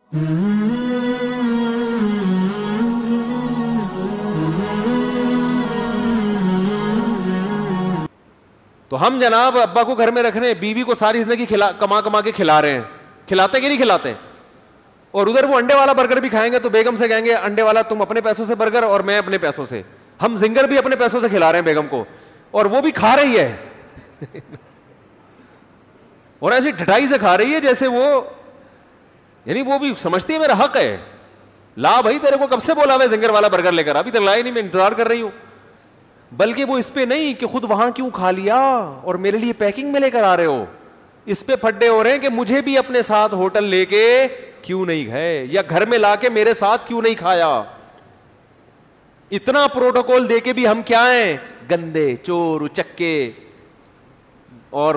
تو ہم جناب ابا کو گھر میں رکھ رہے ہیں, بیوی کو ساری زندگی کما کما کے کھلا رہے ہیں, کھلاتے کہ نہیں کھلاتے, اور ادھر وہ انڈے والا برگر بھی کھائیں گے تو بیگم سے کہیں گے انڈے والا تم اپنے پیسوں سے برگر اور میں اپنے پیسوں سے. ہم زنگر بھی اپنے پیسوں سے کھلا رہے ہیں بیگم کو, اور وہ بھی کھا رہی ہے اور ایسی ڈھٹائی سے کھا رہی ہے جیسے وہ, یعنی وہ بھی سمجھتی ہے میرا حق ہے. لا بھائی تیرے کو کب سے بولا میں زنگر والا برگر لے کر, ابھی تک لایا نہیں, میں انتظار کر رہی ہوں. بلکہ وہ اس پہ نہیں کہ خود وہاں کیوں کھا لیا اور میرے لیے پیکنگ میں لے کر آ رہے ہو, اس پہ پھڈے ہو رہے ہیں کہ مجھے بھی اپنے ساتھ ہوٹل لے کے کیوں نہیں گئے, یا گھر میں لا کے میرے ساتھ کیوں نہیں کھایا. اتنا پروٹوکول دے کے بھی ہم کیا ہیں, گندے, چور, اچکے اور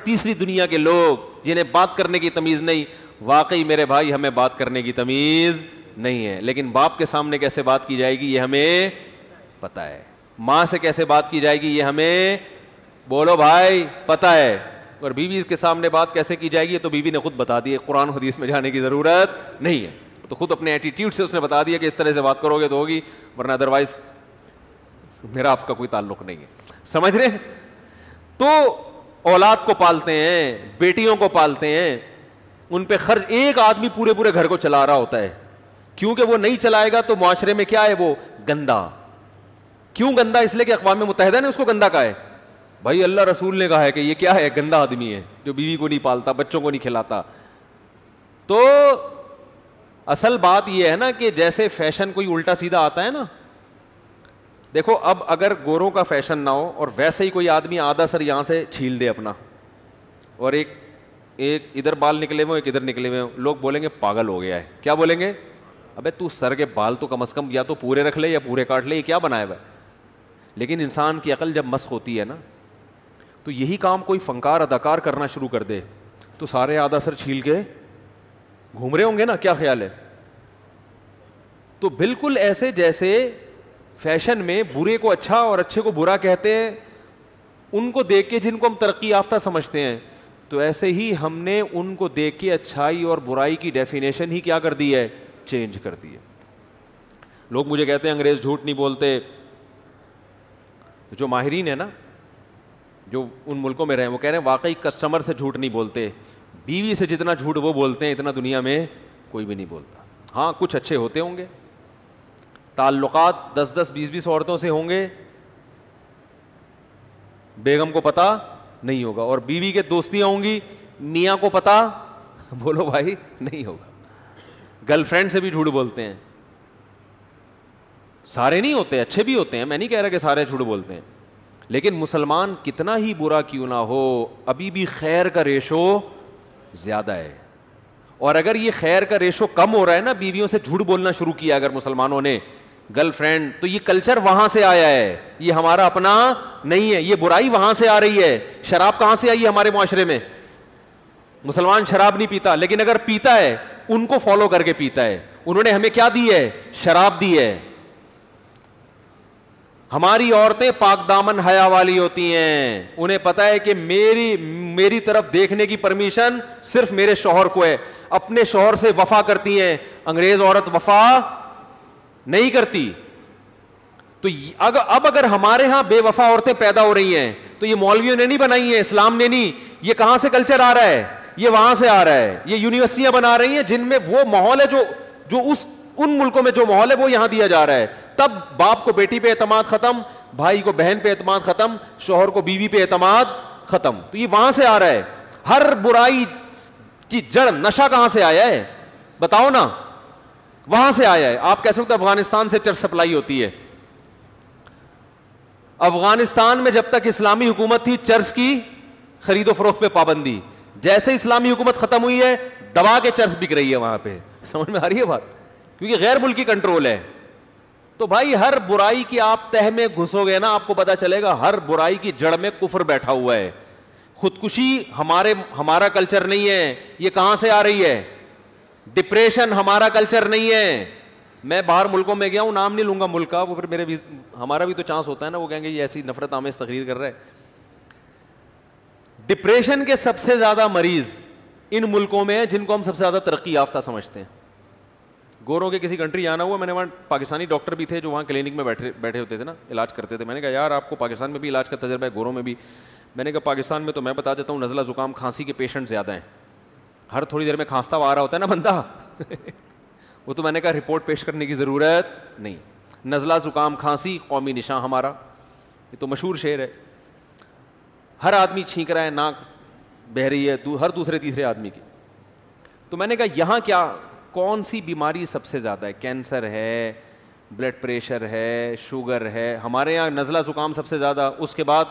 تیسری دنیا کے لوگ جنہیں بات کرنے کی تمیز نہیں. واقعی میرے بھائی ہمیں بات کرنے کی تمیز نہیں ہے, لیکن باپ کے سامنے کیسے بات کی جائے گی یہ ہمیں پتہ ہے, ماں سے کیسے بات کی جائے گی یہ ہمیں, بولو بھائی, پتہ ہے. اور بیوی کے سامنے بات کیسے کی جائے گی تو بیوی نے خود بتا دی, قرآن حدیث میں جانے کی ضرورت نہیں ہے, تو خود اپنے ایٹیٹیوڈ سے اس نے بتا دیا کہ اس طرح سے بات کرو گے تو ہوگی, ورنہ ادروائز میرا آپ کا کوئی تعلق نہیں ہے. سمجھ رہے ہیں؟ تو اولاد کو پالتے ہیں, بیٹیوں کو پالتے ہیں, ان پہ خرچ ایک آدمی پورے پورے گھر کو چلا رہا ہوتا ہے, کیونکہ وہ نہیں چلائے گا تو معاشرے میں کیا ہے, وہ گندا. کیوں گندا؟ اس لیے کہ اقوام متحدہ نے اس کو گندا کہا ہے. بھائی اللہ رسول نے کہا ہے کہ یہ کیا ہے, گندا آدمی ہے جو بیوی کو نہیں پالتا, بچوں کو نہیں کھلاتا. تو اصل بات یہ ہے نا کہ جیسے فیشن کوئی الٹا سیدھا آتا ہے نا, دیکھو اب اگر گوروں کا فیشن نہ ہو اور ویسے ہی کوئی آدمی آدھا سر یہاں سے چھیل دے اپنا, اور ایک ادھر بال نکلے ہوئے ایک ادھر نکلے ہوئے, لوگ بولیں گے پاگل ہو گیا ہے. کیا بولیں گے؟ ابے تو سر کے بال تو کم از کم یا تو پورے رکھ لے یا پورے کاٹ لے, یہ کیا بنایا ہوا ہے. لیکن انسان کی عقل جب مسخ ہوتی ہے نا, تو یہی کام کوئی فنکار اداکار کرنا شروع کر دے تو سارے آدھا سر چھیل کے گھوم رہے ہوں گے نا. کیا خیال ہے؟ تو بالکل ایسے جیسے فیشن میں برے کو اچھا اور اچھے کو برا کہتے ہیں, ان کو دیکھ کے جن کو ہم ترقی یافتہ سمجھتے ہیں, تو ایسے ہی ہم نے ان کو دیکھ کے اچھائی اور برائی کی ڈیفینیشن ہی کیا کر دی ہے, چینج کر دی ہے. لوگ مجھے کہتے ہیں انگریز جھوٹ نہیں بولتے. جو ماہرین ہیں نا, جو ان ملکوں میں رہے, وہ کہہ رہے ہیں واقعی کسٹمر سے جھوٹ نہیں بولتے, بیوی سے جتنا جھوٹ وہ بولتے ہیں اتنا دنیا میں کوئی بھی نہیں بولتا. ہاں کچھ اچھے ہوتے ہوں گے, تعلقات 10-10 20-20 عورتوں سے ہوں گے, بیگم کو پتہ نہیں ہوگا, اور بیوی کے دوستیاں ہوں گی, میاں کو پتہ, بولو بھائی, نہیں ہوگا. گرل فرینڈ سے بھی جھوٹ بولتے ہیں. سارے نہیں ہوتے, اچھے بھی ہوتے ہیں, میں نہیں کہہ رہا کہ سارے جھوٹ بولتے ہیں, لیکن مسلمان کتنا ہی برا کیوں نہ ہو ابھی بھی خیر کا ریشو زیادہ ہے. اور اگر یہ خیر کا ریشو کم ہو رہا ہے نا, بیویوں سے جھوٹ بولنا شروع کیا اگر مسلمانوں نے, گرل فرینڈ, تو یہ کلچر وہاں سے آیا ہے, یہ ہمارا اپنا نہیں ہے. یہ برائی وہاں سے آ رہی ہے. شراب کہاں سے آئی ہے ہمارے معاشرے میں؟ مسلمان شراب نہیں پیتا, لیکن اگر پیتا ہے ان کو فالو کر کے پیتا ہے. انہوں نے ہمیں کیا دی ہے؟ شراب دی ہے. ہماری عورتیں پاک دامن حیا والی ہوتی ہیں, انہیں پتا ہے کہ میری طرف دیکھنے کی پرمیشن صرف میرے شوہر کو ہے. اپنے شوہر سے وفا کرتی ہیں. انگریز عورت وفا نہیں کرتی. تو اب اگر ہمارے ہاں بے وفا عورتیں پیدا ہو رہی ہیں تو یہ مولویوں نے نہیں بنائی ہیں, اسلام نے نہیں. یہ کہاں سے کلچر آ رہا ہے؟ یہ وہاں سے آ رہا ہے. یہ یونیورسٹیاں بنا رہی ہیں جن میں وہ ماحول ہے جو ان ملکوں میں جو ماحول ہے وہ یہاں دیا جا رہا ہے. تب باپ کو بیٹی پہ اعتماد ختم, بھائی کو بہن پہ اعتماد ختم, شوہر کو بیوی پہ اعتماد ختم. تو یہ وہاں سے آ رہا ہے. ہر برائی کی جڑ نشہ کہاں سے آیا ہے بتاؤ نا؟ وہاں سے آیا ہے. آپ کہہ سکتے افغانستان سے چرس سپلائی ہوتی ہے. افغانستان میں جب تک اسلامی حکومت تھی چرس کی خرید و فروخت پہ پابندی. جیسے اسلامی حکومت ختم ہوئی ہے دبا کے چرس بک رہی ہے وہاں پہ. سمجھ میں آ رہی ہے بات؟ کیونکہ غیر ملکی کنٹرول ہے. تو بھائی ہر برائی کی آپ تہ میں گھسو گے نا, آپ کو پتا چلے گا ہر برائی کی جڑ میں کفر بیٹھا ہوا ہے. خودکشی ہمارا کلچر نہیں ہے. یہ کہاں سے آ رہی ہے؟ ڈپریشن ہمارا کلچر نہیں ہے. میں باہر ملکوں میں گیا ہوں, نام نہیں لوں گا ملک کا, وہ پھر ہمارا بھی تو چانس ہوتا ہے نا, وہ کہیں گے یہ ایسی نفرت آمیز تقریر کر رہا ہے. ڈپریشن کے سب سے زیادہ مریض ان ملکوں میں ہیں جن کو ہم سب سے زیادہ ترقی یافتہ سمجھتے ہیں. گوروں کے کسی کنٹری آنا ہوا, میں نے وہاں پاکستانی ڈاکٹر بھی تھے جو وہاں کلینک میں بیٹھے ہوتے تھے نا, علاج کرتے تھے. میں نے کہا یار آپ کو پاکستان میں بھی علاج کا تجربہ ہے, گوروں میں بھی. میں نے کہا پاکستان میں تو میں بتا دیتا ہوں نزلہ زکام کھانسی کے پیشنٹ زیادہ ہیں, ہر تھوڑی دیر میں کھانستا ہوا آ رہا ہوتا ہے نا بندہ. وہ تو میں نے کہا رپورٹ پیش کرنے کی ضرورت نہیں. نزلہ زکام کھانسی قومی نشاں ہمارا, یہ تو مشہور شعر ہے. ہر آدمی چھینک رہا ہے, ناک بہہ رہی ہے ہر دوسرے تیسرے آدمی کی. تو میں نے کہا یہاں کیا کون سی بیماری سب سے زیادہ ہے؟ کینسر ہے, بلڈ پریشر ہے, شوگر ہے. ہمارے یہاں نزلہ زکام سب سے زیادہ, اس کے بعد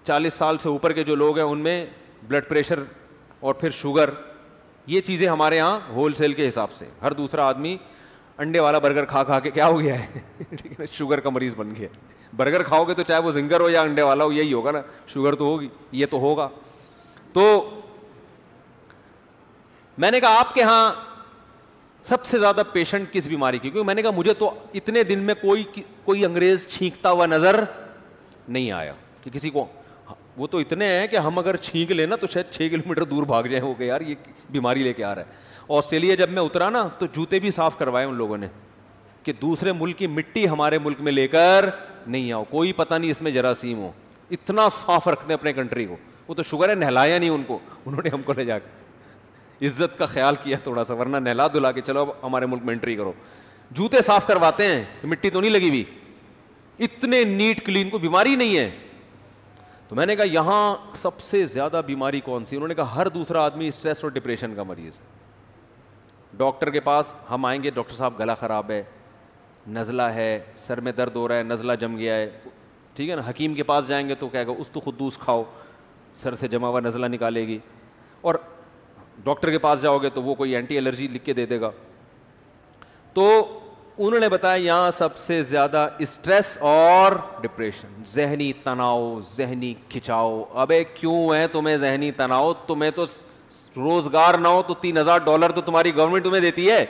40 سال سے اوپر کے جو لوگ ہیں ان میں بلڈ پریشر اور پھر شوگر. یہ چیزیں ہمارے یہاں ہول سیل کے حساب سے. ہر دوسرا آدمی انڈے والا برگر کھا کے کیا ہو گیا ہے شوگر کا مریض بن گیا. برگر کھاؤ گے تو چاہے وہ زنگر ہو یا انڈے والا ہو, یہی ہوگا نا, شوگر تو ہوگی, یہ تو ہوگا. تو میں نے کہا آپ کے ہاں سب سے زیادہ پیشنٹ کس بیماری کی؟ کیونکہ میں نے کہا مجھے تو اتنے دن میں کوئی انگریز چھینکتا ہوا نظر نہیں آیا کہ کسی کو. وہ تو اتنے ہیں کہ ہم اگر چھینک لینا تو شاید 6 کلومیٹر دور بھاگ جائیں ہو کہ یار یہ بیماری لے کے آ رہا ہے. آسٹریلیا جب میں اترا نا تو جوتے بھی صاف کروائے ان لوگوں نے کہ دوسرے ملک کی مٹی ہمارے ملک میں لے کر نہیں آؤ, کوئی پتہ نہیں اس میں جراثیم ہو. اتنا صاف رکھتے ہیں اپنے کنٹری کو. وہ تو شکر ہے نہلایا نہیں ان کو, انہوں نے ہم کو لے جا کے عزت کا خیال کیا تھوڑا سا, ورنہ نہلا دھلا کے چلو اب ہمارے ملک میں انٹری کرو. جوتے صاف کرواتے ہیں, مٹی تو نہیں لگی ہوئی, اتنے نیٹ کلین, کو بیماری نہیں ہے. تو میں نے کہا یہاں سب سے زیادہ بیماری کون سی؟ انہوں نے کہا ہر دوسرا آدمی اسٹریس اور ڈپریشن کا مریض ہے. ڈاکٹر کے پاس ہم آئیں گے, ڈاکٹر صاحب گلا خراب ہے, نزلہ ہے, سر میں درد ہو رہا ہے, نزلہ جم گیا ہے, ٹھیک ہے نا. حکیم کے پاس جائیں گے تو کہے گا استخدوس کھاؤ, سر سے جمع ہوا نزلہ نکالے گی. اور ڈاکٹر کے پاس جاؤ گے تو وہ کوئی اینٹی الرجی لکھ کے دے دے گا. تو انہوں نے بتایا یہاں سب سے زیادہ اسٹریس اور ڈپریشن, ذہنی تناؤ, ذہنی کھچاؤ. ابے کیوں ہے تمہیں ذہنی تناؤ؟ تمہیں تو روزگار نہ ہو تو $3000 تو تمہاری گورنمنٹ تمہیں دیتی ہے.